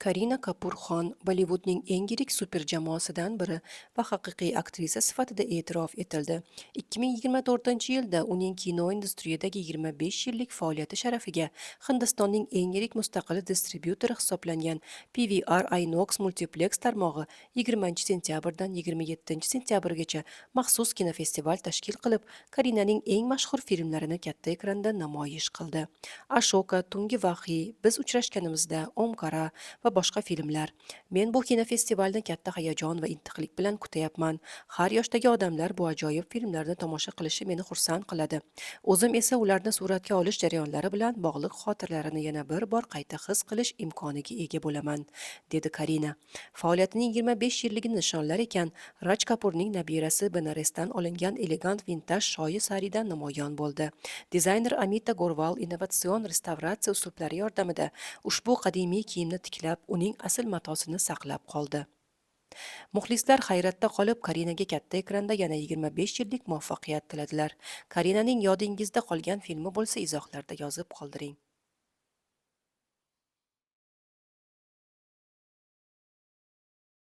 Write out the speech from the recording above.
Karina Kapur Xon Bollivudning eng yirik super jamoasidan biri va haqiqiy aktrisa sifatida e'tirof etildi. 2024-yilda uning kino industriyadagi 25 yillik faoliyati sharafiga Hindistonning eng yirik mustaqil distribyutori hisoblangan PVR Inox Multiplex tarmog'i 20-sentyabrdan 27-sentyabrgacha maxsus kinofestival tashkil qilib, Karinaning eng mashhur filmlarini katta ekranda namoyish qildi. Ashoka, Tungi Vahi, Biz uchrashganimizda, Omkara va boshqa filmlar. Men bu kinofestivalni katta hayajon va intiqlik bilan kutyapman. Har yoshdagi odamlar bu ajoyib filmlarni tomosha qilishi meni xursand qiladi. O'zim esa ularni suratga olish jarayonlari bilan bog'liq xotiralarini yana bir bor qayta his qilish imkoniga ega bo'laman, dedi Karina. Faoliyatining 25 yilligini nishonlar ekan, Raj Kapurning nabirasi Benaresdan olingan elegant vintaj shoyi saridan namoyon bo'ldi. Dizayner Amita Gorval innovatsion restavratsiya uslublari yordamida ushbu qadimiy kiyimni tiklab, uning asl matosini saqlab qoldi. Muxlislar hayratda qolib, Karinaga katta ekranda yana 25 yillik muvaffaqiyat tiladilar. Karinaning yodingizda qolgan filmi bo'lsa, izohlarda yozib qoldiring.